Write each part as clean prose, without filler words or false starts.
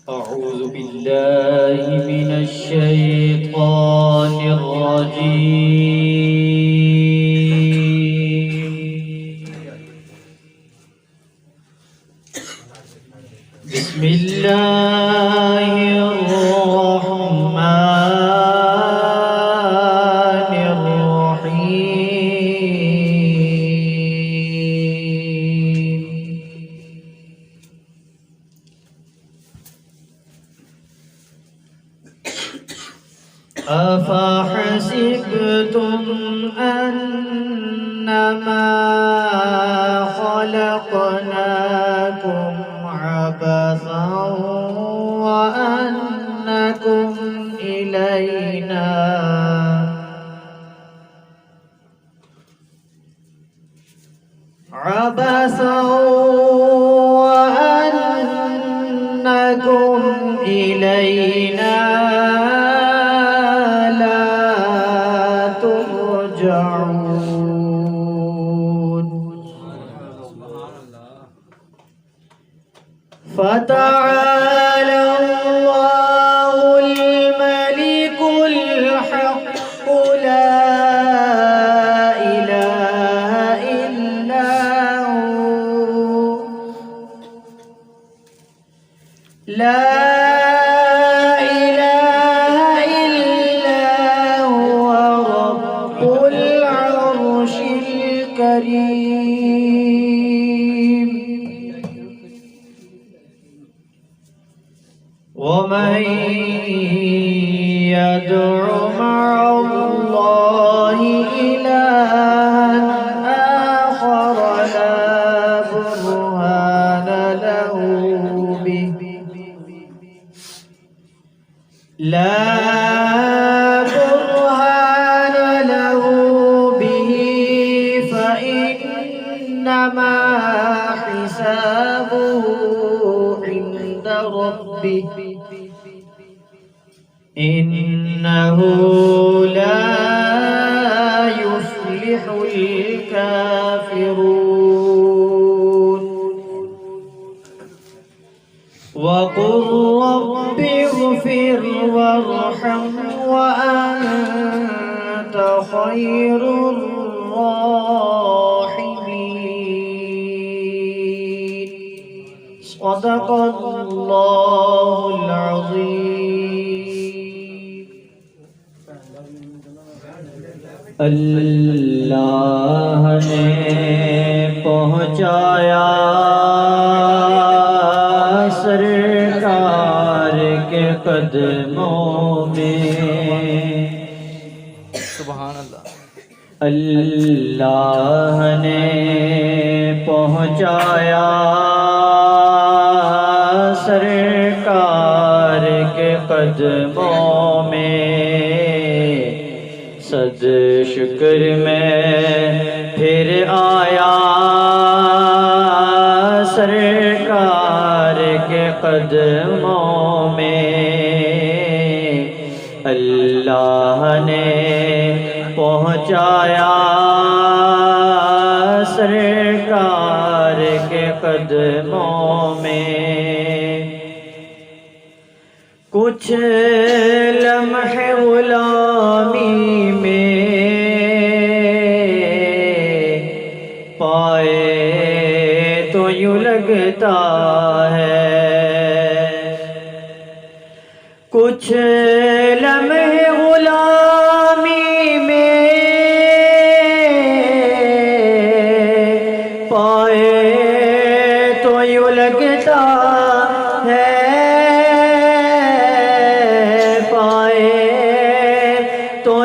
أعوذ بالله من الشيطان الرجيم. بسم الله الرحمن الرحيم. أفحسبتم أنما خلقناكم عبثا وأنكم إلينا لا ترجعون. فتعالى الله الملك الحق لا إله إلا هو رب العرش الكريم. ومن يدع مع الله إلها آخر لا برهان له به فإنما حسابه عند ربه إنه لا يفلح الكافرون. وقل رب اغفر وارحم وأنت خير الراحمين. صدق الله العظيم. اللہ نے پہنچایا سرکار کے قدموں میں. سبحان اللہ. اللہ نے پہنچایا سرکار کے قدموں میں. صد شکر میں پھر آیا سرکار کے قدموں میں. اللہ نے پہنچایا سرکار کے قدموں میں. کچھ لمحے غلامی میں پائے تو یوں لگتا ہے. کچھ لمحے غلامی میں پائے تو یوں لگتا ہے.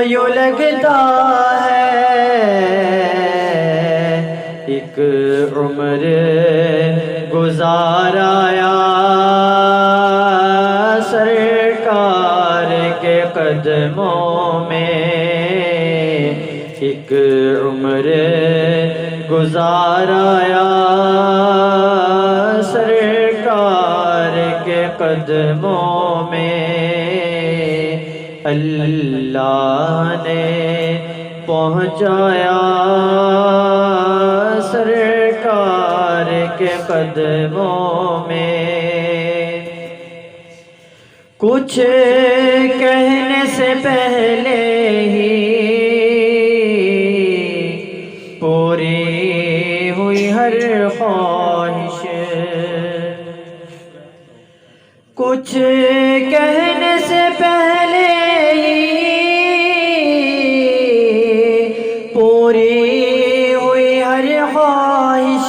یوں لگتا ہے ایک عمر گزارایا سرکار کے قدموں میں. ایک عمر گزارایا سرکار کے قدموں میں. اللہ نے پہنچایا سرکار کے قدموں میں. کچھ کہنے سے پہلے ہی پوری ہوئی ہر خواہش، کچھ کہنے سے پہلے ہی پوری ہوئی ہر خواہش،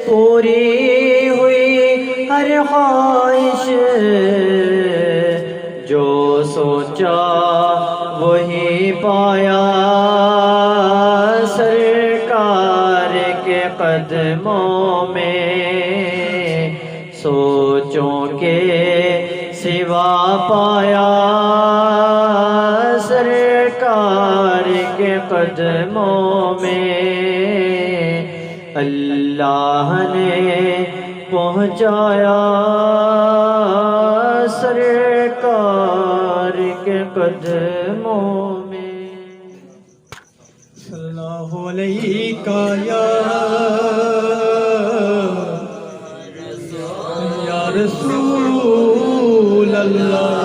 پوری ہوئی ہر خواہش، جو سوچا وہی پایا سرکار کے قدموں میں، سوچوں کے سوا پایا سرکار کے قدموں میں، اللہ نے پہنچایا سرکار کے قدموں میں۔ صلی اللہ علیہ یا رسول اللہ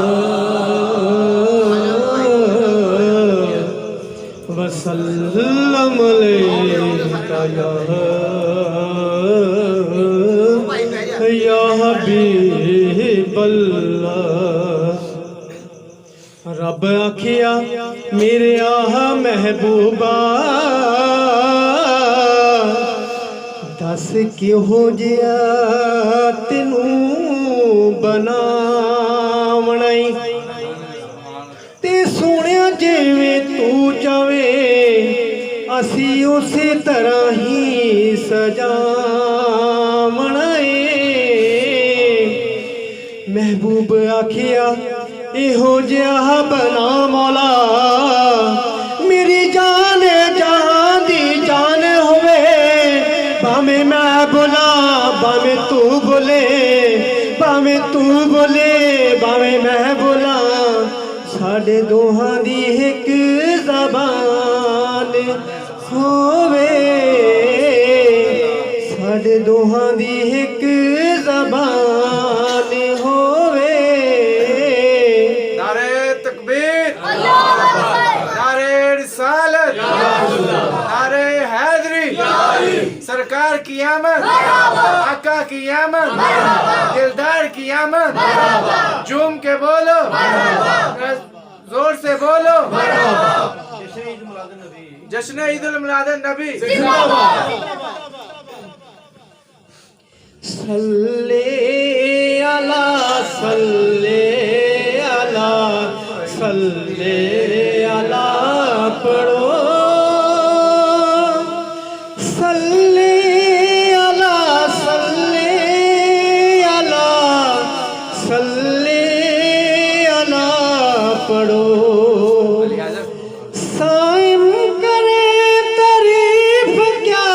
وسلم علیکہ یا حبیب اللہ۔ رب آکھیا میرے آہا محبوبہ، دس کہو جیا تینوں بناونا ای، تے سونیا جویں تو چاہے اسی اسی طرح ہی سجاونا اے۔ محبوب آکھیا ایہو جہا بنا مولا، میری جان جہاں دی جان ہوئے، بھامے میں بولا بھامے تو بولے، بھامے تو بولے بھامے میں بولا، ساڈے دوہاں دی ایک زبان ہوئے، ساڈے دوہاں دی ایک زبان ہوئے۔ سرکار کی آمد، آقا کی آمد، دلدار کی آمد، جھوم کے بولو، زور سے بولو، جشن عید المیلاد النبی۔ صلی علی صلی علی صلی علی پڑھو، پڑھو، سائم کرے تعریف کیا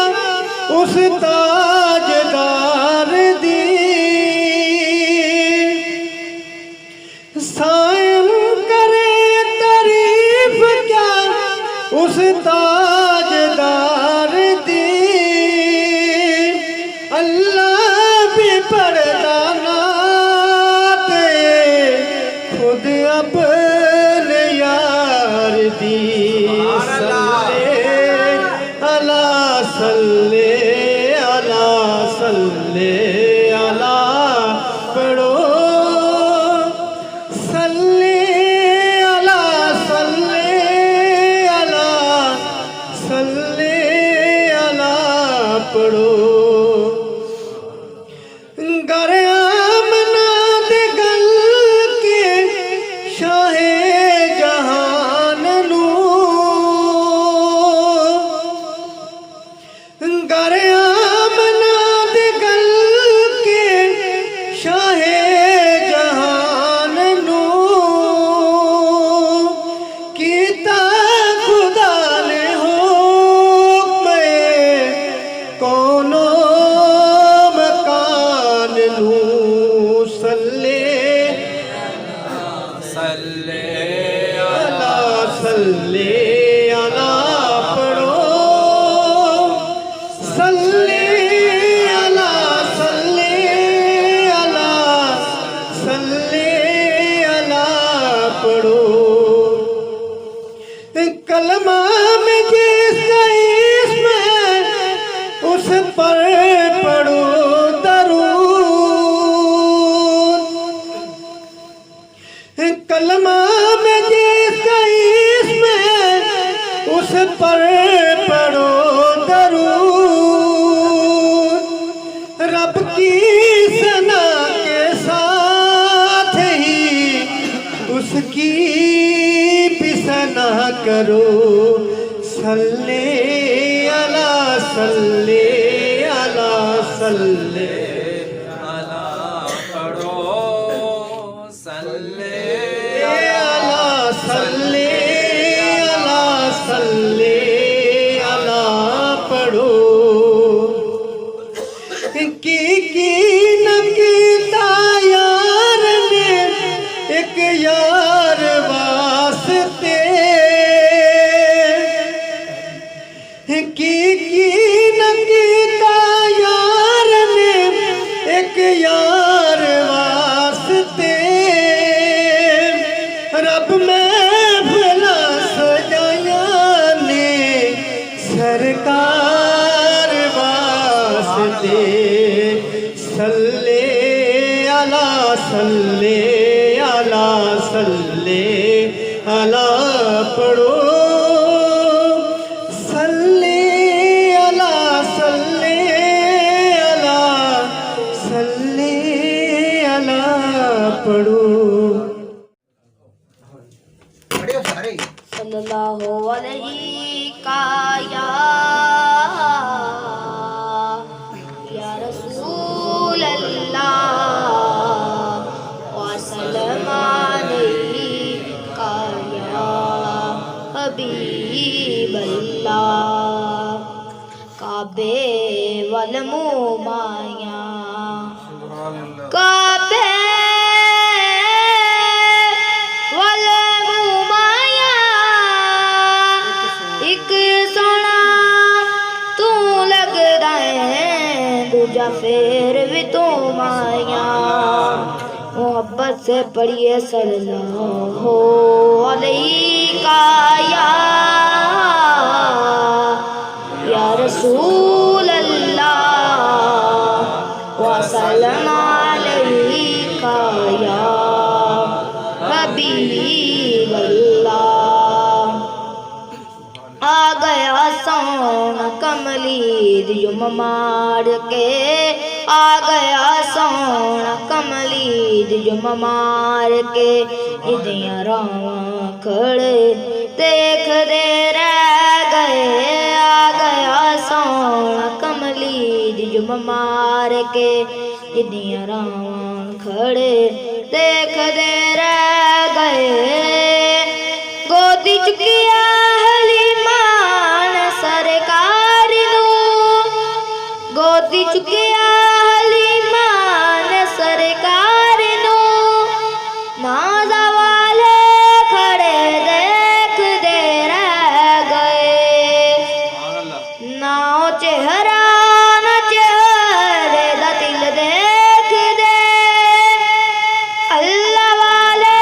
اس تاجدار دی، سائم کرے تعریف کیا اس تاجدار دی، اللہ بھی پڑھتا نات خود اب صلی علی صلی علی پڑھو، صلی علی صلی علی صلی علی پڑھو۔ گر آمنہ دے گل کے شاہ جہان نو، گر آمنہ دے گل کے شاہ جہان نو، کیتا خدا نے حکم کونو مکان نو، صلی علی صلی علی کلمہ میں جس کا اسم ہے اس پر پڑھو درود کلمہ میں جس کا اسم ہے اس پر پڑھو درود رب کی ثنا کے ساتھ ہی اس کی بھی ثنا کرو صلی علی صلی علی صلی یار واسطے رب میں بھلا سجایا نے سرکار واسطے صلی علی صلی علی صلی علی پڑھو صلی اللہ علیہ یا رسول اللہ وسلم علیہ یا حبیب اللہ کعبے والمومایاں کعبے پھر بھی تو مایا محبت سے پڑھیے صلی اللہ علیہ یا رسول اللہ وسلم علیہ یا حبیب اللہ آ گیا سون کملی دیم مار کے آ گیا سونا کملی دیم مار کے ادیاں راواں کھڑے دیکھ دے رہ گئے آ گیا سونا کملی دیم مار کے ادیاں راواں کھڑے دیکھ دے رہ گئے گودی چکیا گودی چکیا حلیمان سرکار نو ناز والے کھڑے دیکھ دے رہ گئے ناؤ چہرہ نہ چہرے دا دل دیکھ دے اللہ والے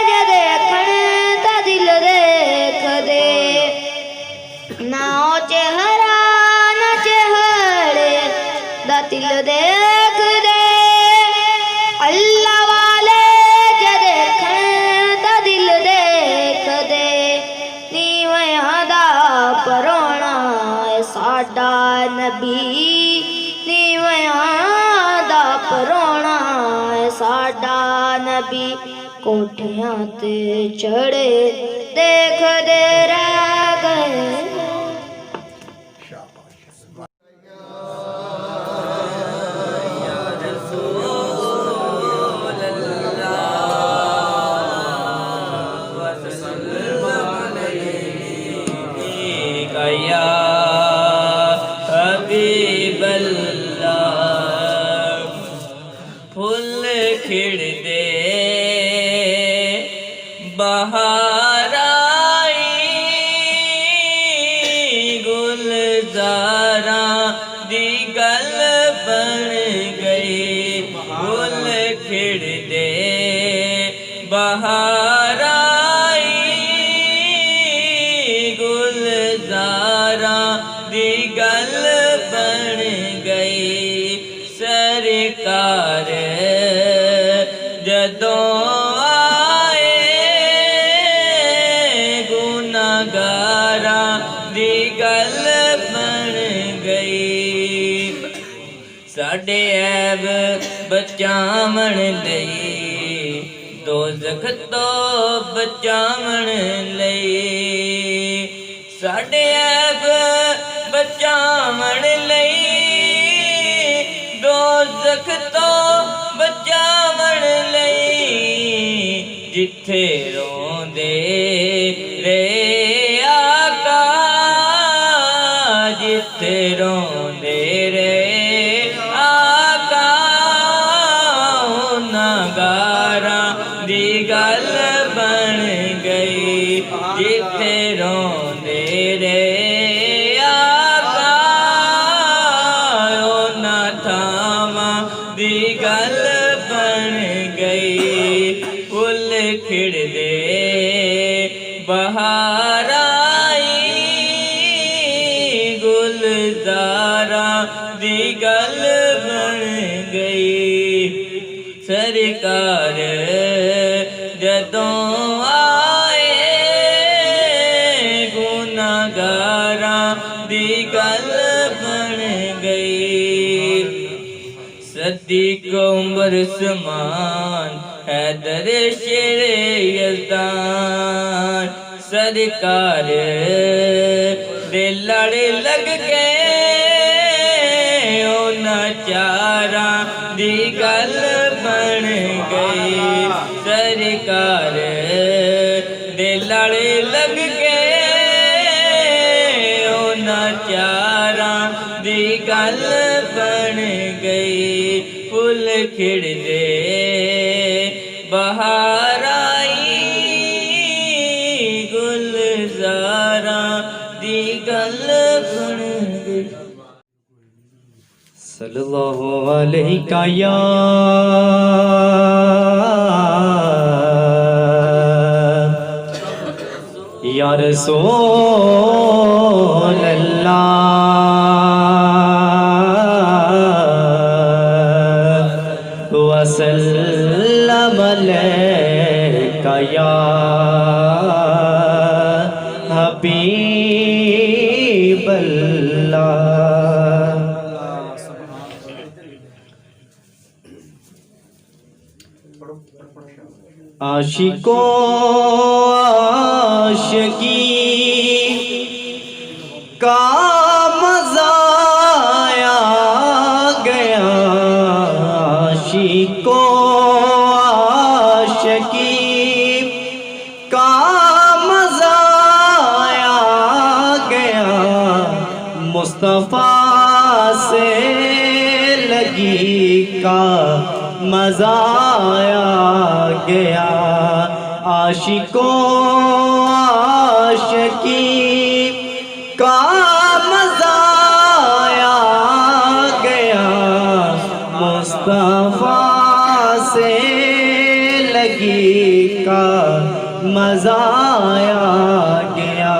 جے دیکھن دا دل دیکھ دے ناؤ چہرہ دل دیکھ دے اللہ والے جے دیکھن دا دل دیکھ دے نیویاں دا پرونا اے ساڈا نبی نیویاں دا پرونا اے ساڈا نبی کوٹھیاں تے چڑھے دیکھ دے رہ گئے بہار آئی گلزاراں دی گل بن گئی گل کھڑ دے بہار آئی گل ਸਾਡੇ ਐਬ ਬਚਾਵਣ ਲਈ ਦੋਜ਼ਖ ਤੋਂ ਬਚਾਵਣ ਲਈ ਸਾਡੇ ਐਬ ਬਚਾਵਣ ਲਈ ਦੋਜ਼ਖ ਤੋਂ ਬਚਾਵਣ ਲਈ ਜਿੱਥੇ ਰੋਂਦੇ ਰੇ ਆਕਾ ਜਿੱਥੇ ਰੋਂਦੇ ਰੇ ਆਕਾ ਉਹਨਾਂ ਗਾਰਾਂ ਦੀ ਗੱਲ ਬਣ ਗਈ ਜਿੱਥੇ ਰੋਂਦੇ ਰੇ ਆਕਾ ਉਹਨਾਂ ਥਾਵਾਂ ਦੀ ਗੱਲ ਬਣ ਗਈ ਫੁੱਲ ਖਿੜਦੇ ਬਹਾਰ ਆਈ ਗੁਲਜ਼ਾਰਾਂ ਦੀ ਗੱਲ ਬਣ ਗਈ ਸਰਕਾਰ ਜਦੋਂ ਆਏ ਗੁਨਾਹਗਾਰਾਂ ਦੀ ਗੱਲ ਬਣ ਗਈ صدیق عمر عثمان حیدر شیر یزدان سرکار دے لڑ لگ کے اونا چاراں دی گل بن گئی سرکار دے لڑ لگ کے اونا چاراں دی گل بن گئی پھول کھڑ دے بہار آئی گلزاراں دی گل بن گئی صلی اللہ علیہ یا رسول اللہ وسلم علیکہ یا حبیب اللہ عاشقوں عاشقی کا مزہ آ گیا عاشقوں عاشقی کا مزہ آ گیا مصطفیٰ سے لگی کا مزہ آ گیا عاشقوں عاشقی کا مزہ آ گیا مصطفیٰ سے لگی کا مزہ آ گیا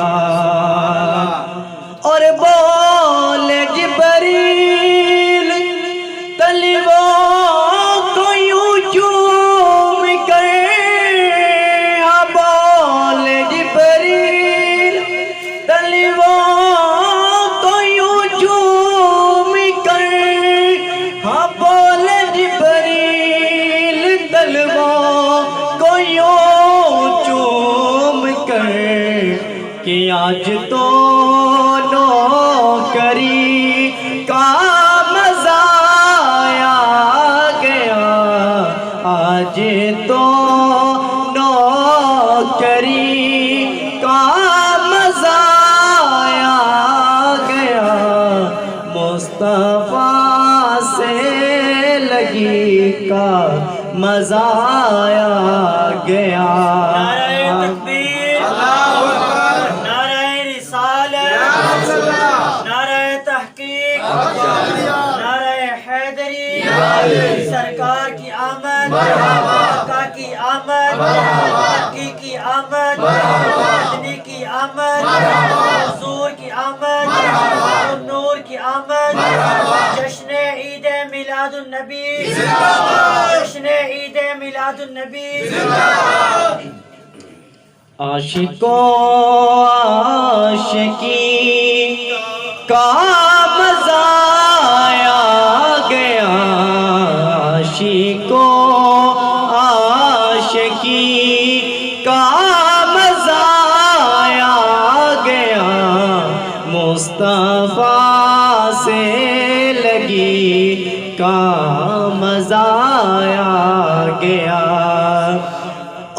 اور بولے جبریل طلبوں کو یوں چوم کر ہاں بولے جبریل طلبوں کو یوں چوم کر ہاں بولے جبریل طلبوں کو یوں چوم کر کہ آج تو نوکری کا مزہ آ گیا آج تو نوکری کا مزہ آ گیا مصطفیٰ سے لگی کا مزہ آ گیا تکبیر نعرہ رسالت نعرہ تحقیق نعرہ حیدری سرکار کی آمد آقا کی آمد حقی کی آمد مدنی کی آمد حضور کی آمد نور کی آمد جشن عید میلاد النبی جشن عید میلاد النبی عاشقوں عاشقی کا مزہ آ گیا مصطفیٰ سے لگی کا مزہ آ گیا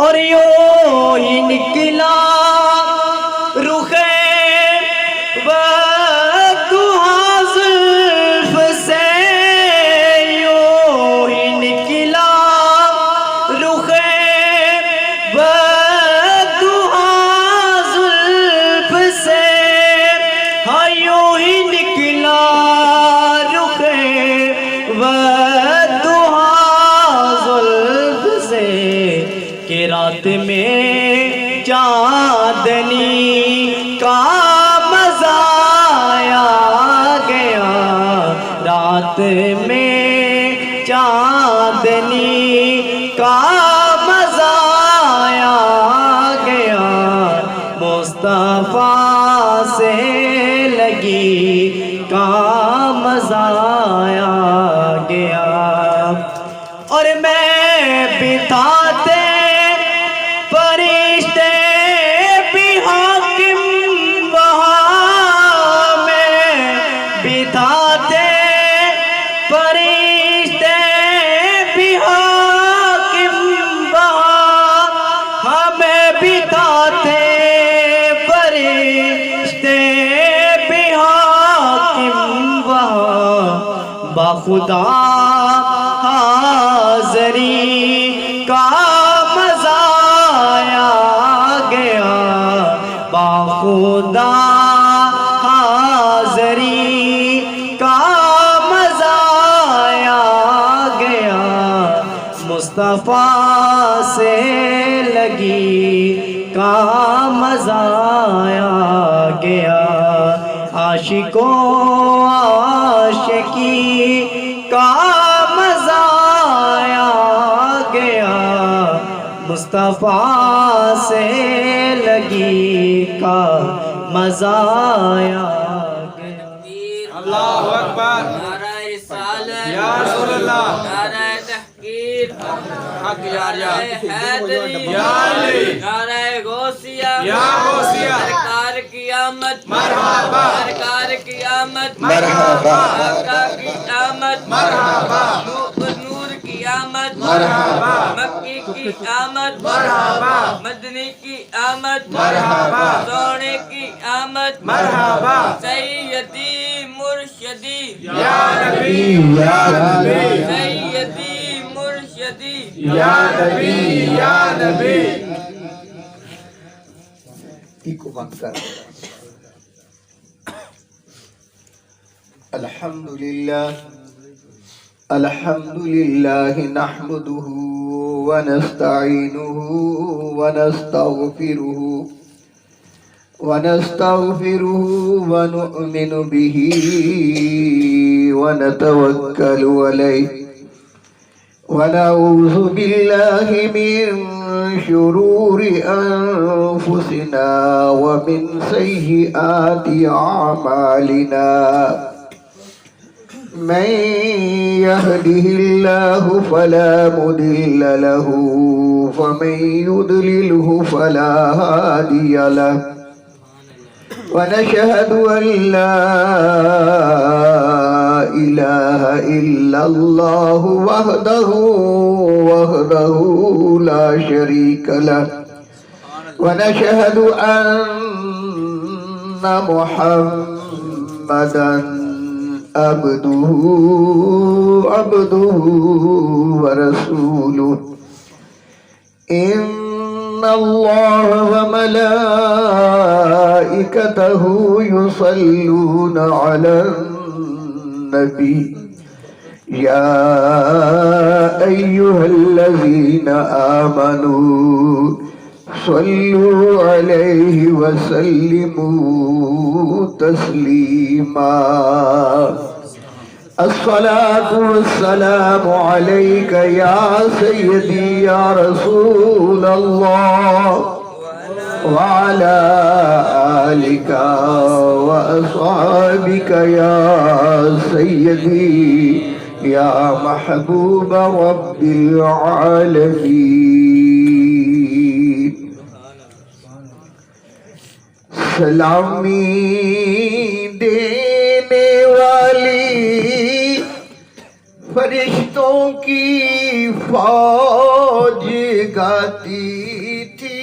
اور یوں ہی نکلا رخ بدوہا زلف سے یوں ہی نکلا رخ بدوہا زلف سے ہاں یوں ہی نکلا رخ بدوہا زلف سے کہ رات میں چاندنی کا مزہ آ گیا رات میں چاندنی کا مزہ آ گیا مصطفیٰ سے لگی کا مزہ آ گیا اور میں بتاتے فرشتے بھی حاکم وہاں میں بتاتے فرشتے بھی حاکم وہاں ہمیں بتاتے فرشتے بھی حاکم وہاں باخدا حاضری کا مزہ آ گیا باخدا حاضری کا مزہ آ گیا مصطفیٰ سے لگی کا مزہ آ گیا عاشقوں عاشقی کا مزہ آ گیا مصطفیٰ سے لگی کا مزہ آ گیا اللہ اکبر نعرہ رسالت یا رسول اللہ نعرہ تحقیر حق یا حیدری یا علی نعرہ غوثیہ یا غوثیہ سرکار کی آمد مرحبا سرکار کی آمد مرحبا آقا کی آمد مرحبا نور کی آمد مرحبا مکی کی آمد مرحبا مدنی کی آمد مرحبا سونے کی آمد مرحبا سیدی مرشدی یا نبی یا نبی سیدی مرشدی یا نبی یا نبی کو بند کر الحمد للہ نحمده ونستعینه ونستغفره ونؤمن به ونتوكل عليه ونعوذ بالله من شرور أنفسنا ومن سيئات أعمالنا من يهده الله فلا مضل له ومن يضلله فلا هادي له ونشهد أن لا إله إلا الله وحده لا شريك له ونشهد أن محمدا عبده ورسوله إن الله وملائكته يصلون على النبي يا أيها الذين آمنوا صلوا عليه وسلموا تسليما الصلاة والسلام عليك يا سيدي يا رسول الله وعلى آلك وأصحابك يا سيدي يا محبوب رب العالمين سلامی دینے والی فرشتوں کی فوج گاتی تھی،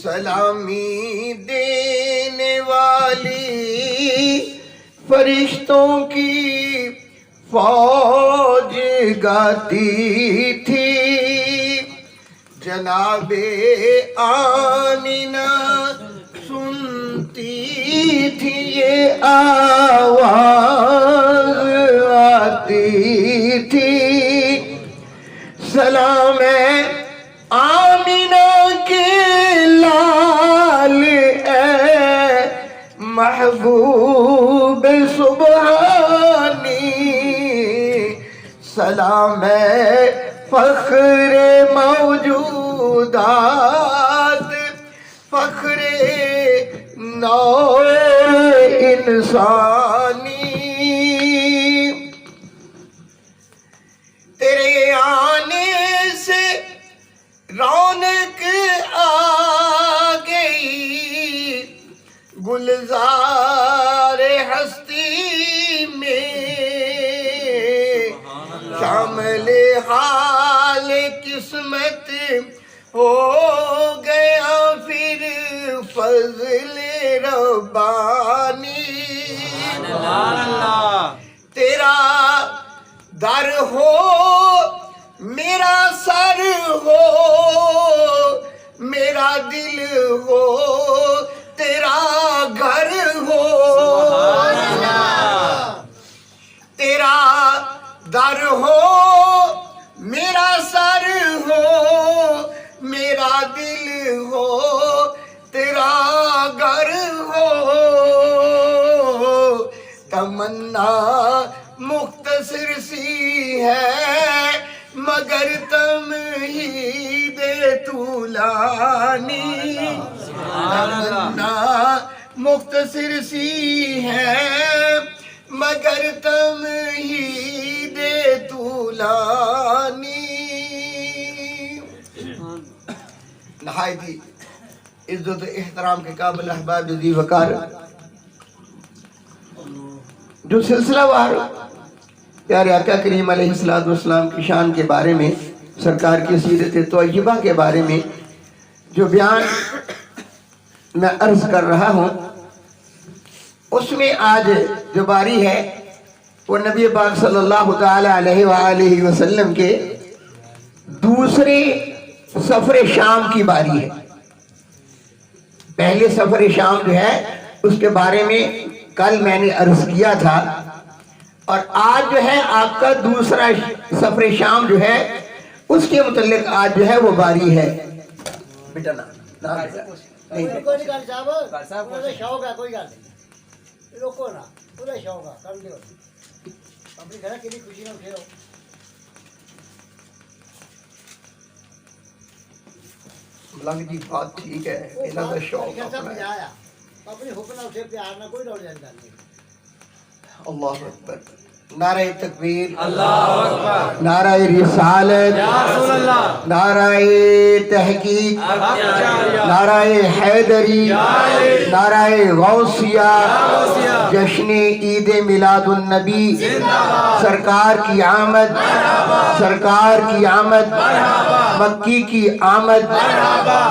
سلامی دینے والی فرشتوں کی فوج گاتی تھی، جناب آمینہ سنتی تھی یہ آواز آتی تھی، سلام آمینہ کے لال اے محبوب سبحانی، سلام فخر موجودات، فخر نو انسانی، تیرے آنے سے رونق آ گئی گلزار ہستی میں، شامل حال قسمت ہو گیا پھر فضل ربانی، تیرا در ہو میرا سر ہو، میرا دل ہو تیرا گھر ہو، تیرا در ہو میرا سر ہو، میرا دل ہو تیرا گھر ہو، تمنا مختصر سی ہے مگر تمہید طولانی، تمنا مختصر سی ہے مگر تمہید طولانی، نہایت ہی عزت و احترام کے قابل احباب جزی وقار جو سلسلہ وار پیارے آقا کریم علیہ السلام کی شان کے بارے میں، سرکار کی سیرت طیبہ کے بارے میں جو بیان میں عرض کر رہا ہوں، اس میں آج جو باری ہے وہ نبی پاک صلی اللہ تعالی علیہ وآلہ وسلم کے دوسرے سفر شام کی باری ہے۔ پہلے سفر شام جو ہے اس کے بارے میں کل میں نے عرض کیا تھا، اور آج جو ہے آپ کا دوسرا سفر شام جو ہے اس کے متعلق آج جو ہے وہ باری ہے۔ بیٹا نا کوئی نہیں گل صاحب انہوں شوق ہے، کوئی گل نہیں، روکو نا، انہوں شوق ہے کر دیو، اپنی گھر کی خوشی نہ کھیلو۔ ملنگ جی بات ٹھیک ہے، انہوں کا شوق اپنا ہے۔ اپنی حکم سے پیار نہ کوئی ڈول جاتا نہیں۔ اللہ اکبر، نعرہ تکبیر، اللہ اکبر، نعرہ رسالت، یا رسول اللہ، نعرہ تحقیق، نعرہ حیدری، نعرہ غوثیہ، جشن عید میلاد النبی، سرکار کی آمد، سرکار کی آمد، مکی کی آمد،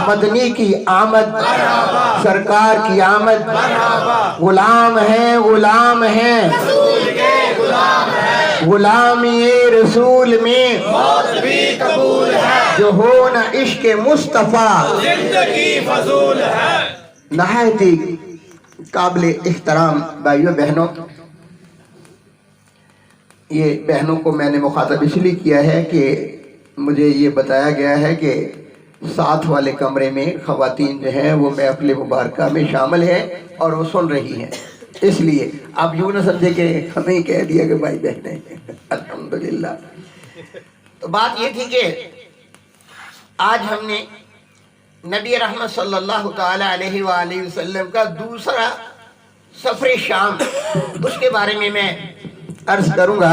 مدنی کی آمد، سرکار کی آمد، غلام ہیں غلام ہیں، غلامی رسول میں موت بھی قبول ہے، جو ہو نہ عشق مصطفیٰ زندگی فضول ہے۔ نہایت ہی قابل احترام بھائیو بہنوں، یہ بہنوں کو میں نے مخاطب اس لیے کیا ہے کہ مجھے یہ بتایا گیا ہے کہ ساتھ والے کمرے میں خواتین جو ہیں وہ محفل مبارکہ میں شامل ہیں اور وہ سن رہی ہیں، اس لیے آپ یوں نہ سمجھے کہ ہمیں ہی کہہ دیا کہ بھائی بہنیں ہیں۔ الحمدللہ۔ تو بات یہ تھی کہ آج ہم نے نبی رحمت صلی اللہ تعالی علیہ وآلہ وسلم کا دوسرا سفر شام، اس کے بارے میں عرض کروں گا۔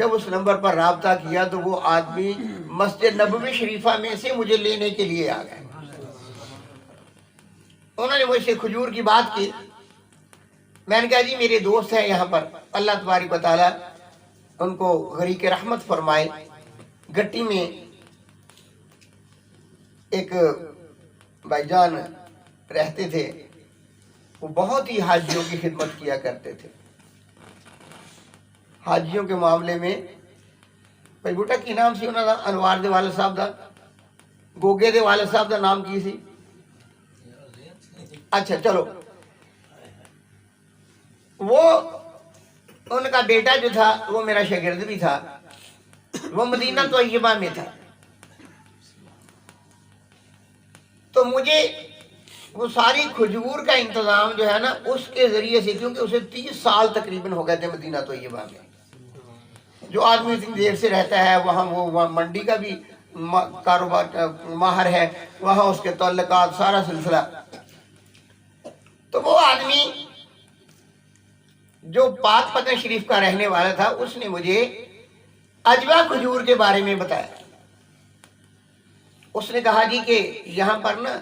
جب اس نمبر پر رابطہ کیا تو وہ آدمی مسجد نبوی شریفہ میں سے مجھے لینے کے لیے آ گئے. انہوں نے مجھ سے کھجور کی بات کی. میں نے کہا جی میرے دوست ہیں یہاں پر, اللہ تبارک و تعالیٰ ان کو غریق رحمت فرمائے. گٹی میں ایک بھائی جان رہتے تھے, وہ بہت ہی حاجیوں کی خدمت کیا کرتے تھے. حاجیوں کے معاملے میں بھائی بوٹا کی نام سی انہوں دا, انوار دے والد صاحب دا, گوگے دے والد صاحب دا نام کی سی؟ اچھا چلو, وہ ان کا بیٹا جو تھا وہ میرا شاگرد بھی تھا, وہ مدینہ طیبہ میں تھا. تو مجھے وہ ساری کھجور کا انتظام جو ہے نا اس کے ذریعے سے, کیونکہ اسے 30 سال تقریباً ہو گئے تھے مدینہ طیبہ میں. جو آدمی اتنی دیر سے رہتا ہے وہاں, وہ منڈی کا بھی کاروبار ماہر ہے, وہاں اس کے تعلقات سارا سلسلہ. تو وہ آدمی جو پاک پتن شریف کا رہنے والا تھا, اس نے مجھے اجوا کھجور کے بارے میں بتایا. اس نے کہا جی کہ یہاں پر نا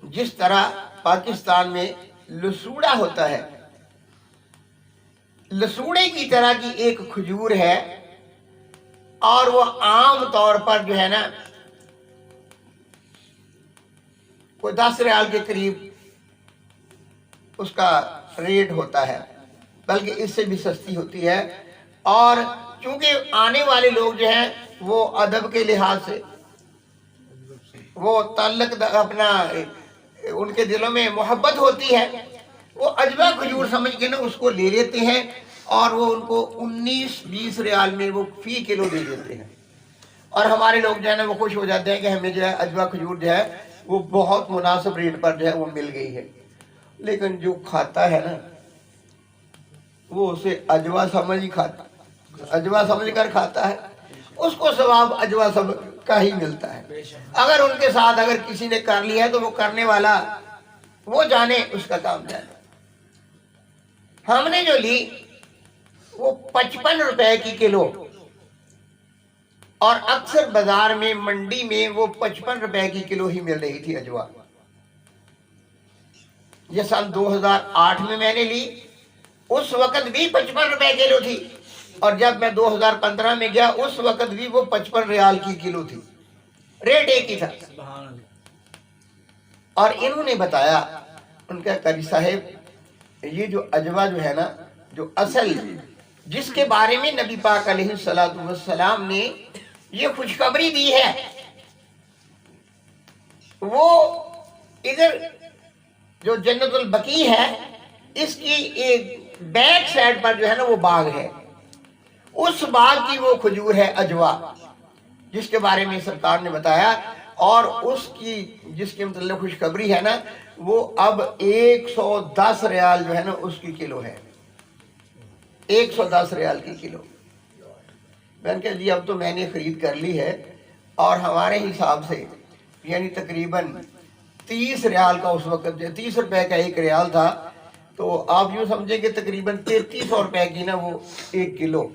جس طرح پاکستان میں لسوڑا ہوتا ہے, لسوڑے کی طرح کی ایک کھجور ہے, اور وہ عام طور پر جو ہے نا کوئی 10 ریال کے قریب اس کا ریٹ ہوتا ہے, بلکہ اس سے بھی سستی ہوتی ہے. اور چونکہ آنے والے لوگ جو ہیں وہ ادب کے لحاظ سے وہ تعلق اپنا ان کے دلوں میں محبت ہوتی ہے, وہ اجوا کھجور سمجھ کے نا اس کو لے لیتے ہیں, اور وہ ان کو 19-20 ریال میں وہ فی کلو دے دیتے ہیں. اور ہمارے لوگ جو ہے نا وہ خوش ہو جاتے ہیں کہ ہمیں جو ہے اجوا کھجور جو ہے وہ بہت مناسب ریٹ پر جو ہے وہ مل گئی ہے. لیکن جو کھاتا ہے نا وہ اسے اجوا سمجھ ہی کھاتا, اجوا سمجھ کر کھاتا ہے, اس کو ثواب اجوا سمجھ کا ہی ملتا ہے. اگر ان کے ساتھ اگر کسی نے کر لیا ہے تو وہ کرنے والا وہ جانے, اس کا کام جانے. ہم نے جو لی وہ 55 روپے کی کلو, اور اکثر بازار میں منڈی میں وہ 55 روپے کی کلو ہی مل رہی تھی اجوا. یہ سال 2008 میں نے لی, اس وقت بھی 55 روپے کلو تھی, اور جب میں 2015 میں گیا اس وقت بھی وہ 55 ریال کی کلو تھی, ریٹ ایک ہی تھا. اور انہوں نے بتایا, ان کا قاری صاحب یہ جو اجوا جو ہے نا, جو اصل جس کے بارے میں نبی پاک علیہ السلام نے یہ خوشخبری دی ہے, وہ ادھر جو جنت البقیع ہے اس کی ایک بیک سائڈ پر جو ہے نا وہ باغ ہے, اس باغ کی وہ کھجور ہے اجوا, جس کے بارے میں سرکار نے بتایا. اور اس کی جس کے متعلق خوشخبری ہے نا وہ اب 110 ریال جو ہے نا اس کی کلو ہے, 110 ریال کی کلو. میں نے کہا جی اب تو میں نے خرید کر لی ہے, اور ہمارے حساب سے یعنی تقریباً 30 ریال کا اس وقت 30 روپے کا ایک ریال تھا, تو آپ یوں سمجھیں کہ تقریباً 3300 روپے کی نا وہ 1 کلو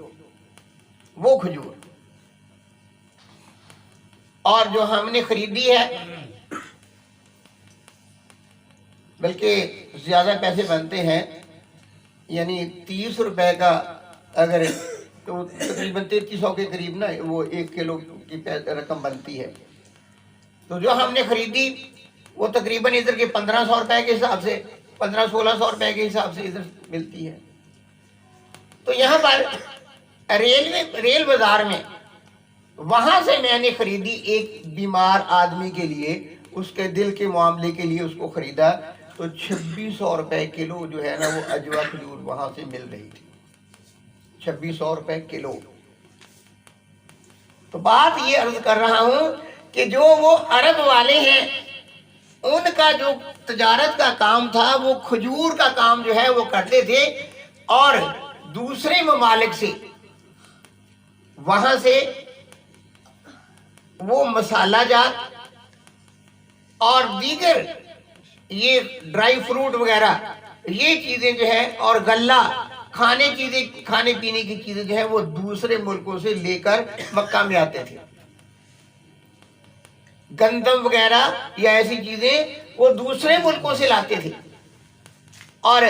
وہ کھجور. اور جو ہم نے خریدی ہے بلکہ زیادہ پیسے بنتے ہیں, یعنی 30 روپے کا اگر تو تقریباً 3300 کے قریب نا وہ 1 کلو کی رقم بنتی ہے. تو جو ہم نے خریدی وہ تقریباً ادھر کے 1500 روپے کے حساب سے 1500-1600 روپے کے حساب سے ادھر ملتی ہے. تو یہاں پر ریل بازار میں وہاں سے میں نے خریدی, ایک بیمار آدمی کے لیے, اس کے دل کے معاملے کے لیے اس کو خریدا, تو 2600 روپے کلو جو ہے نا وہ اجوا کھجور وہاں سے مل رہی تھی, 2600 روپے کلو. تو بات یہ عرض کر رہا ہوں کہ جو وہ عرب والے ہیں ان کا جو تجارت کا کام تھا وہ کھجور کا کام جو ہے وہ کرتے تھے, اور دوسرے ممالک سے وہاں سے وہ مسالہ جات اور دیگر یہ ڈرائی فروٹ وغیرہ یہ چیزیں جو ہے اور غلہ کھانے پینے کی چیزیں جو ہے وہ دوسرے ملکوں سے لے کر مکہ میں آتے تھے. گندم وغیرہ یا ایسی چیزیں وہ دوسرے ملکوں سے لاتے تھے. اور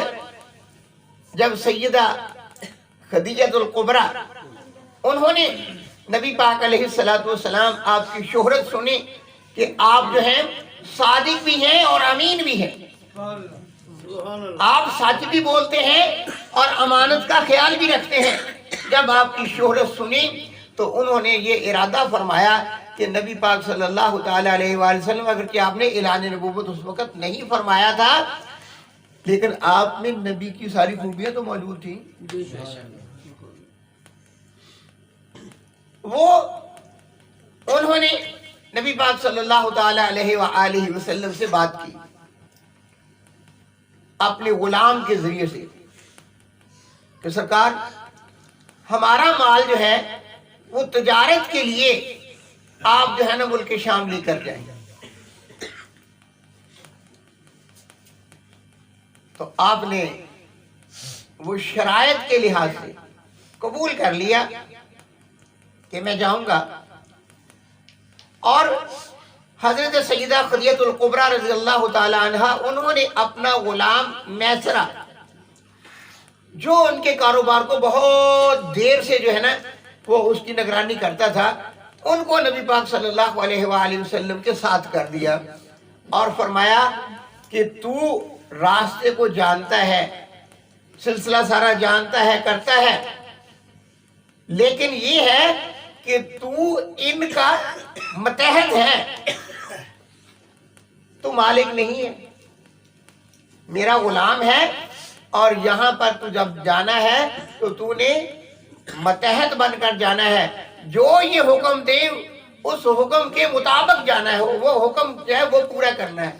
جب سیدہ خدیجہ الکبریٰ انہوں نے نبی پاک علیہ السلام آپ کی شہرت سنی کہ آپ جو ہیں صادق بھی ہیں اور امین بھی ہیں, آپ سچ بھی بولتے ہیں اور امانت کا خیال بھی رکھتے ہیں, جب آپ کی شہرت سنی تو انہوں نے یہ ارادہ فرمایا کہ نبی پاک صلی اللہ تعالی علیہ وآلہ وسلم, اگرچہ آپ نے اعلان نبوت اس وقت نہیں فرمایا تھا لیکن آپ میں نبی کی ساری خوبیاں تو موجود تھیں. وہ انہوں نے نبی پاک صلی اللہ تعالی علیہ وآلہ وسلم سے بات کی اپنے غلام کے ذریعے سے کہ سرکار ہمارا مال جو ہے وہ تجارت کے لیے آپ جو ہے نا ملک شام لے کر جائیں. تو آپ نے وہ شرائط کے لحاظ سے قبول کر لیا کہ میں جاؤں گا. اور حضرت سیدہ خدیجہ الکبریٰ رضی اللہ تعالی عنہ انہوں نے اپنا غلام میسرہ جو ان کے کاروبار کو بہت دیر سے جو ہے نا وہ اس کی نگرانی کرتا تھا, ان کو نبی پاک صلی اللہ علیہ وآلہ وسلم کے ساتھ کر دیا اور فرمایا کہ تو راستے کو جانتا ہے, سلسلہ سارا جانتا ہے, کرتا ہے, لیکن یہ ہے کہ تو ان کا متحد ہے, تو مالک نہیں ہے, میرا غلام ہے اور یہاں پر تو جب جانا ہے تو تو نے متحد بن کر جانا ہے, جو یہ حکم دے اس حکم کے مطابق جانا ہے, وہ حکم جو ہے وہ پورا کرنا ہے,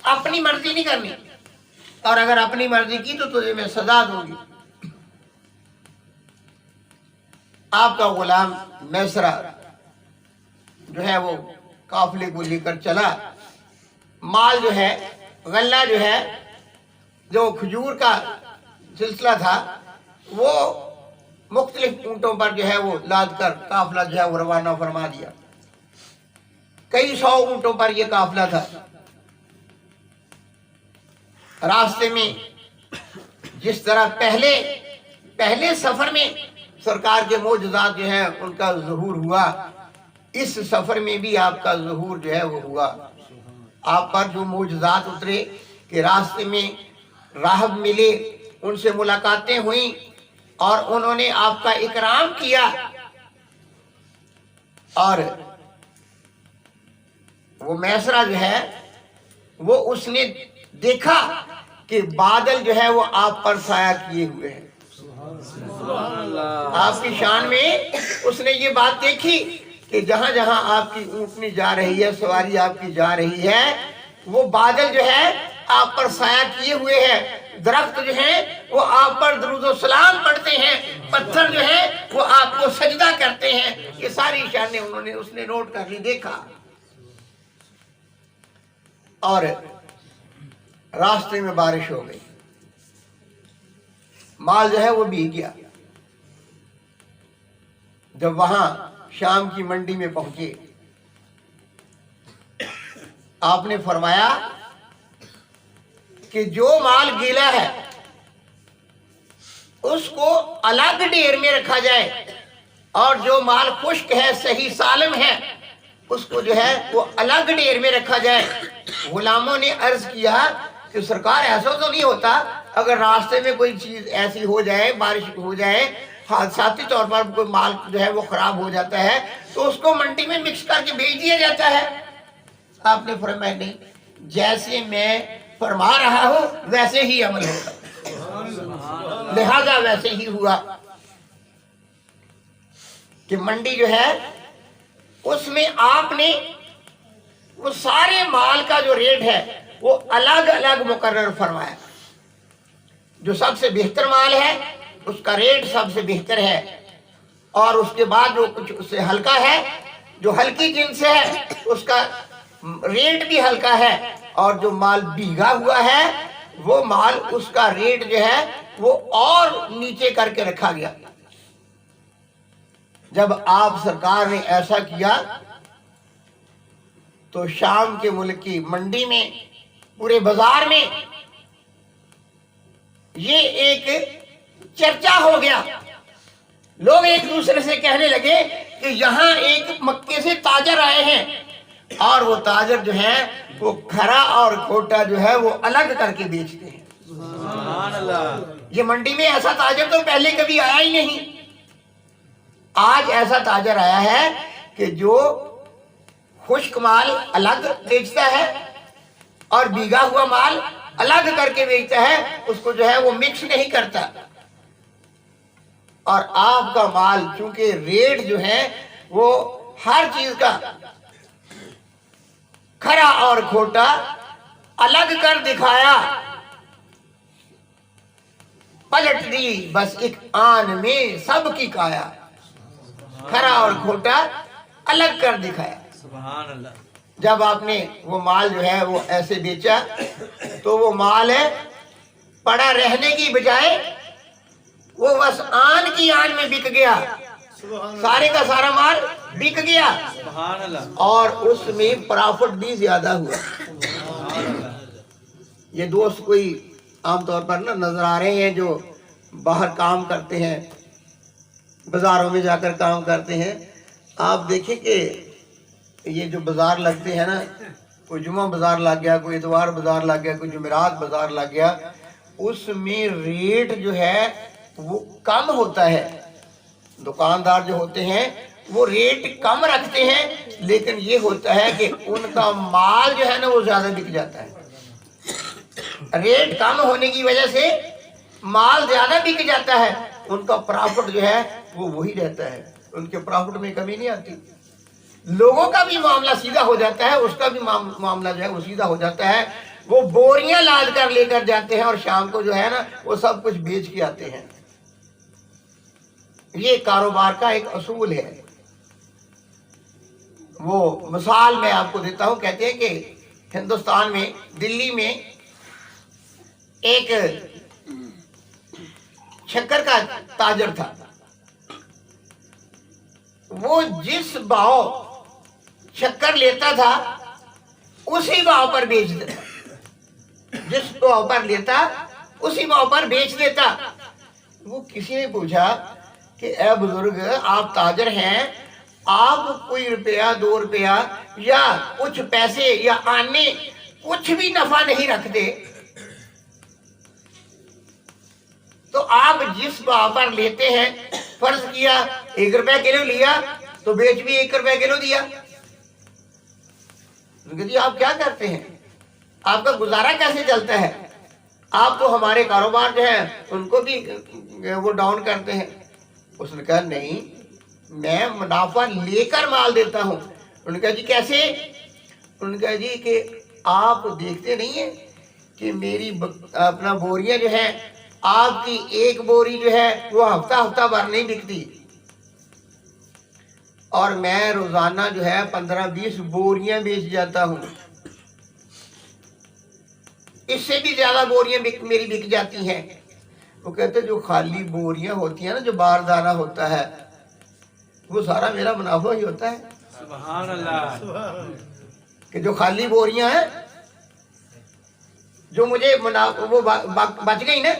اپنی مرضی نہیں کرنی, اور اگر اپنی مرضی کی تو تجھے میں سزا دوں گی. آپ کا غلام میسرہ جو ہے وہ قافلے کو لے کر چلا. مال جو ہے غلہ جو ہے جو کھجور کا سلسلہ تھا وہ مختلف اونٹوں پر جو ہے وہ لاد کر قافلہ جو ہے وہ روانہ فرما دیا. کئی 100 اونٹوں پر یہ قافلہ تھا. راستے میں جس طرح پہلے سفر میں سرکار کے معجزات جو ہے ان کا ظہور ہوا, اس سفر میں بھی آپ کا ظہور جو ہے وہ ہوا. آپ پر جو معجزات اترے کہ راستے میں راہب ملے, ان سے ملاقاتیں ہوئیں اور انہوں نے آپ کا اکرام کیا, اور وہ میسرہ جو ہے وہ اس نے دیکھا کہ بادل جو ہے وہ آپ پر سایہ کیے ہوئے ہیں. آپ کی شان میں اس نے یہ بات دیکھی کہ جہاں جہاں آپ کی اونٹنی جا رہی ہے, سواری آپ کی جا رہی ہے, وہ بادل جو ہے آپ پر سایہ کیے ہوئے ہیں, درخت جو ہیں وہ آپ پر درود و سلام پڑھتے ہیں, پتھر جو ہیں وہ آپ کو سجدہ کرتے ہیں. یہ ساری شانیں اس نے نوٹ کر لی, دیکھا. اور راستے میں بارش ہو گئی, مال جو ہے وہ بھیگ گیا. جب وہاں شام کی منڈی میں پہنچے, آپ نے فرمایا کہ جو مال گیلا ہے اس کو الگ ڈھیر میں رکھا جائے, اور جو مال خشک ہے صحیح سالم ہے اس کو جو ہے وہ الگ ڈھیر میں رکھا جائے. غلاموں نے عرض کیا کہ سرکار ایسا تو نہیں ہوتا اگر راستے میں کوئی چیز ایسی ہو جائے, بارش ہو جائے, حادثاتی طور پر کوئی مال جو ہے وہ خراب ہو جاتا ہے تو اس کو منڈی میں مکس کر کے بھیج دیا جاتا ہے. آپ نے فرمایا نہیں, جیسے میں فرما رہا ہوں ویسے ہی عمل ہوگا. لہذا ویسے ہی ہوا کہ منڈی جو ہے اس میں آپ نے وہ سارے مال کا جو ریٹ ہے وہ الگ الگ مقرر فرمایا. جو سب سے بہتر مال ہے اس کا ریٹ سب سے بہتر ہے, اور اس کے بعد جو کچھ اس سے ہلکا ہے, جو ہلکی جنس ہے اس کا ریٹ بھی ہلکا ہے, اور جو مال بھیگا ہوا ہے وہ مال اس کا ریٹ جو ہے وہ اور نیچے کر کے رکھا گیا۔ جب آپ سرکار نے ایسا کیا تو شام کے ملک کی منڈی میں، پورے بازار میں یہ ایک چرچا ہو گیا۔ لوگ ایک دوسرے سے کہنے لگے کہ یہاں ایک مکے سے تاجر آئے ہیں، اور وہ تاجر جو ہے وہ کھرا اور کھوٹا جو ہے وہ الگ کر کے بیچتے ہیں۔ سبحان اللہ۔ یہ منڈی میں ایسا تاجر تو پہلے کبھی آیا ہی نہیں۔ آج ایسا تاجر آیا ہے کہ جو خشک مال الگ بیچتا ہے اور بھیگا ہوا مال الگ کر کے بیچتا ہے، اس کو جو ہے وہ مکس نہیں کرتا۔ اور آپ کا مال چونکہ ریٹ جو ہے وہ ہر چیز کا کھرا اور کھوٹا الگ کر دکھایا، پلٹ دی بس ایک آن میں سب کی کایا، کھرا اور کھوٹا الگ کر دکھایا۔ سبحان اللہ۔ جب آپ نے وہ مال جو ہے وہ ایسے بیچا تو وہ مال ہے پڑا رہنے کی بجائے وہ بس آن کی آن میں بک گیا، سارے کا سارا مال بک گیا، سبحان اللہ۔ اور اس میں پرافٹ بھی زیادہ ہوا۔ یہ دوست کوئی عام طور پر نا نظر آ رہے ہیں جو باہر کام کرتے ہیں، بازاروں میں جا کر کام کرتے ہیں، آپ دیکھیں کہ یہ جو بازار لگتے ہیں نا، کوئی جمعہ بازار لگ گیا، کوئی اتوار بازار لگ گیا، کوئی جمعرات بازار لگ گیا، اس میں ریٹ جو ہے وہ کم ہوتا ہے۔ دکاندار جو ہوتے ہیں وہ ریٹ کم رکھتے ہیں، لیکن یہ ہوتا ہے کہ ان کا مال جو ہے نا وہ زیادہ بک جاتا ہے۔ ریٹ کم ہونے کی وجہ سے مال زیادہ بک جاتا ہے، ان کا پرافٹ جو ہے وہ وہی رہتا ہے، ان کے پرافٹ میں کمی نہیں آتی۔ لوگوں کا بھی معاملہ سیدھا ہو جاتا ہے، اس کا بھی معاملہ جو ہے وہ سیدھا ہو جاتا ہے۔ وہ بوریاں لاد کر لے کر جاتے ہیں اور شام کو جو ہے نا وہ سب کچھ بیچ کے آتے ہیں۔ یہ کاروبار کا ایک اصول ہے۔ وہ مثال میں آپ کو دیتا ہوں، کہتے ہیں کہ ہندوستان میں دلی میں ایک شکر کا تاجر تھا، وہ جس بھاؤ شکر لیتا تھا اسی بھاؤ پر بیچ دیتا، جس بھاؤ پر لیتا اسی بھاؤ پر بیچ دیتا۔ وہ کسی نے پوچھا کہ اے بزرگ، آپ تاجر ہیں، آپ کوئی روپیہ 2 روپیہ یا کچھ پیسے یا آنے کچھ بھی نفع نہیں رکھتے، تو آپ جس بھاؤ پر لیتے ہیں، فرض کیا 1 روپے کلو لیا تو بیچ بھی 1 روپے کلو دیا۔ جی آپ کیا کرتے ہیں، آپ کا گزارا کیسے چلتا ہے؟ آپ تو ہمارے کاروبار جو ہے ان کو بھی وہ ڈاؤن کرتے ہیں۔ اس نے کہا نہیں، میں منافع لے کر مال دیتا ہوں۔ انہوں نے کہا جی کیسے؟ انہوں نے کہا جی کہ آپ دیکھتے نہیں ہیں کہ میری اپنا بوریاں جو ہیں، آپ کی ایک بوری جو ہے وہ ہفتہ بھر نہیں بکتی، اور میں روزانہ جو ہے 15-20 بوریاں بیچ جاتا ہوں، اس سے بھی زیادہ بوریاں میری بک جاتی ہیں۔ وہ کہتے جو خالی بوریاں ہوتی ہیں نا، جو باردانہ ہوتا ہے، وہ سارا میرا منافع ہی ہوتا ہے۔ سبحان اللہ۔ کہ جو خالی بوریاں ہیں، جو مجھے وہ بچ گئی نا،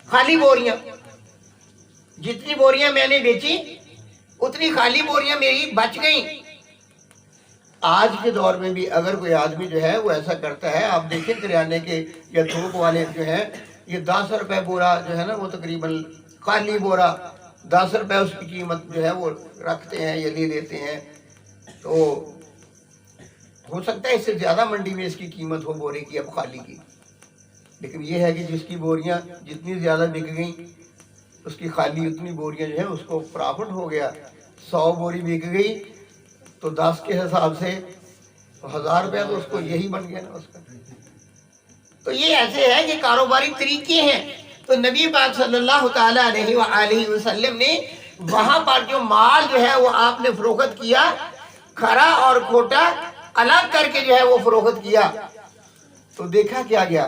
خالی بوریاں، جتنی بوریاں میں نے بیچی اتنی خالی بوریاں میری بچ گئیں۔ آج کے دور میں بھی اگر کوئی آدمی جو ہے وہ ایسا کرتا ہے، آپ دیکھیں کریانے کے یا تھوک والے جو ہیں، یہ 10 روپے بورا جو ہے نا وہ تقریباً خالی بورا 10 روپے اس کی قیمت جو ہے وہ رکھتے ہیں یا لے لیتے ہیں، تو ہو سکتا ہے اس سے زیادہ منڈی میں اس کی قیمت ہو بورے کی اب خالی کی، لیکن یہ ہے کہ جس کی بوریاں جتنی زیادہ بک گئیں اس کی خالی اتنی بوریاں جو ہے اس کو پرافٹ ہو گیا۔ 100 بوری بک گئی تو 10 کے حساب سے 1000 روپیہ تو اس کو یہی بن گیا نا اس کا۔ تو یہ ایسے ہے کہ کاروباری طریقے ہیں۔ تو نبی پاک صلی اللہ تعالیٰ علیہ وآلہ وسلم نے وہاں پر جو مال جو ہے وہ آپ نے فروخت کیا، کھرا اور کھوٹا الگ کر کے جو ہے وہ فروخت کیا، تو دیکھا کیا گیا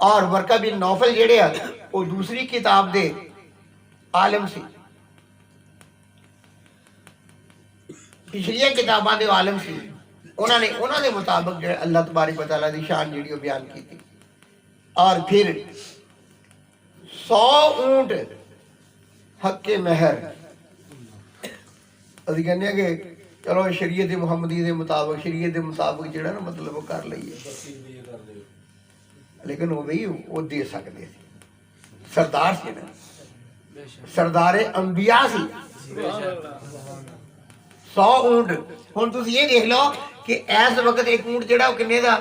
اور ورقہ بن نوفل جڑے آ وہ دوسری کتاب دے عالم سی پچھلیاں کتاباں دے عالم سی انہوں نے مطابق جو اللہ تبارک و تعالیٰ دی شان جڑی وہ بیان کی تھی اور پھر 100 اونٹ حق مہر ابھی کہنے ہیں کہ چلو شریعت محمدی دے مطابق شریعت دے مطابق جڑا نا مطلب وہ کر لئیے لیکن وہ بھی وہ دے سکتے تھے سردار سے نا سردار انبیاء سی 100 اونٹ ہن تسی یہ دیکھ لو کہ ایس وقت ایک اونٹ جڑا وہ کنے دا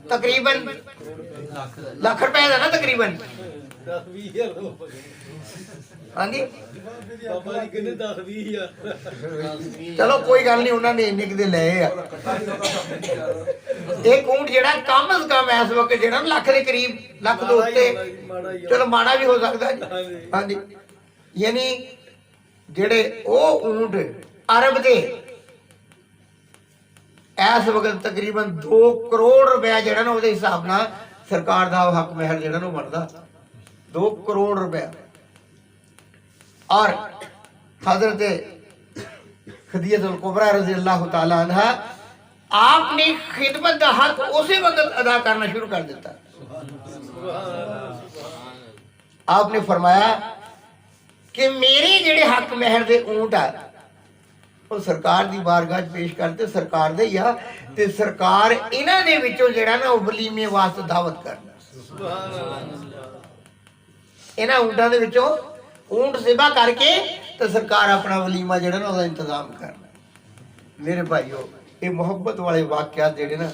تقریباً لاکھ روپے دا نا تقریباً ہاں جی چلو کوئی گل نہیں انہوں نے انہیں کدے لے ایک اونٹ جڑا کم از کم اس وقت جڑا لاکھ دے قریب لاکھ دے اوتے چلو ماڑا بھی ہو سکتا ہے ہاں جی یعنی جڑے او اونٹ عرب دے اس وقت تقریباً 2 کروڑ روپیہ جڑا نا وہ دے حساب نہ سرکار دا حق مہر جڑا نا بندا 2 کروڑ روپیہ اور حضرت خدیجہ الکبریٰ رضی اللہ تعالیٰ عنہ آپ نے خدمت دا حق اسی وقت ادا کرنا شروع کر دیتا آپ نے فرمایا کہ میری جڑے حق مہر دے اونٹ ہے وہ سرکار دی بارگاہ پیش کرتے سرکار دے یا تے سرکار انہاں دے وچوں جڑا نا وہ ولیمے واسطے دعوت کرنا انہاں اونٹاں دے وچوں اونٹ ذبح کر کے تو سرکار اپنا ولیمہ جڑا نا وہ انتظام کرنا میرے بھائیو یہ محبت والے واقعات جڑے نا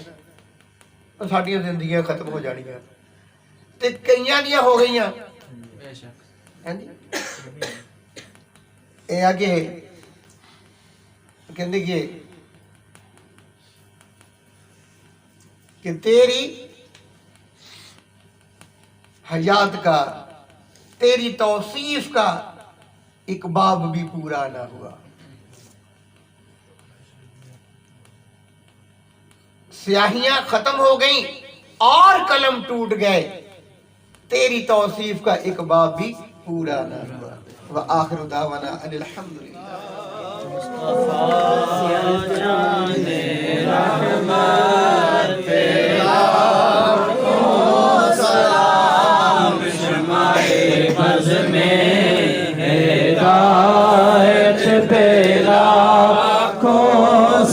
ساڈی زندگیاں ختم ہو جانیاں تے کئیاں دیاں ہو گئیاں ہاں جی اے آگے کہندے کہ تیری حیات کا تیری توصیف کا ایک باب بھی پورا نہ ہوا سیاہیاں ختم ہو گئیں اور قلم ٹوٹ گئے تیری توصیف کا ایک باب بھی پورا نہ ہوا وآخر دعوانا ان الحمدللہ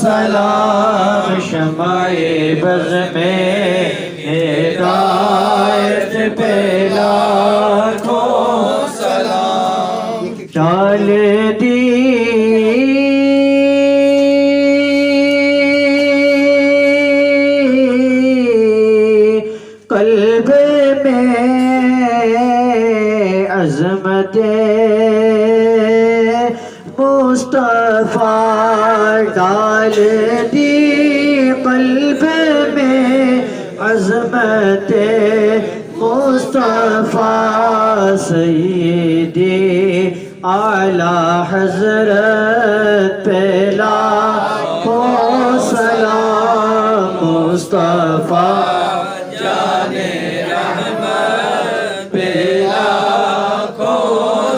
سلام شمع بز میں ہدایت پہ لاکھوں سلام ڈال دی قلب میں عظمت مصطفیٰ ڈال دی قلب میں عظمت مصطفیٰ سیدی اعلیٰ حضرت پہ لاکھوں سلام مصطفیٰ جان رحمت پہ لاکھوں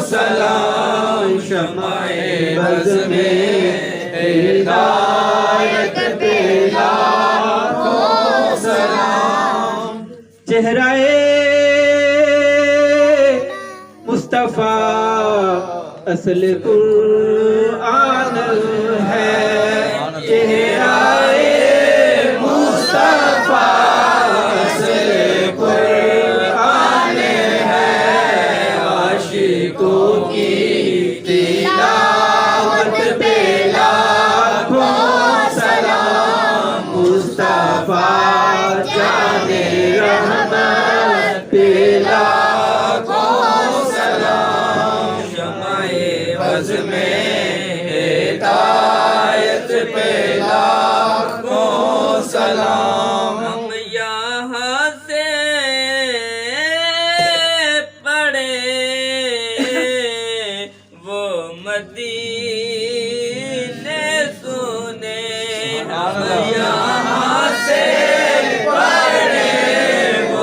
سلام شمع بز میں ہدایت پہ لاکھوں سلام چہرہ مصطفیٰ اصل قرآن ہے چہرہ مصطفیٰ اصل قرآن ہے عاشقوں کی تلاوت پہ لاکھوں سلام مصطفیٰ جان رحمت پہ لاکھوں سلام شمع بز میں ہدایت پہ لاکھوں سلام ہم یہاں سے پڑھے وہ مدینے سنے ہم یہاں سے پڑھے وہ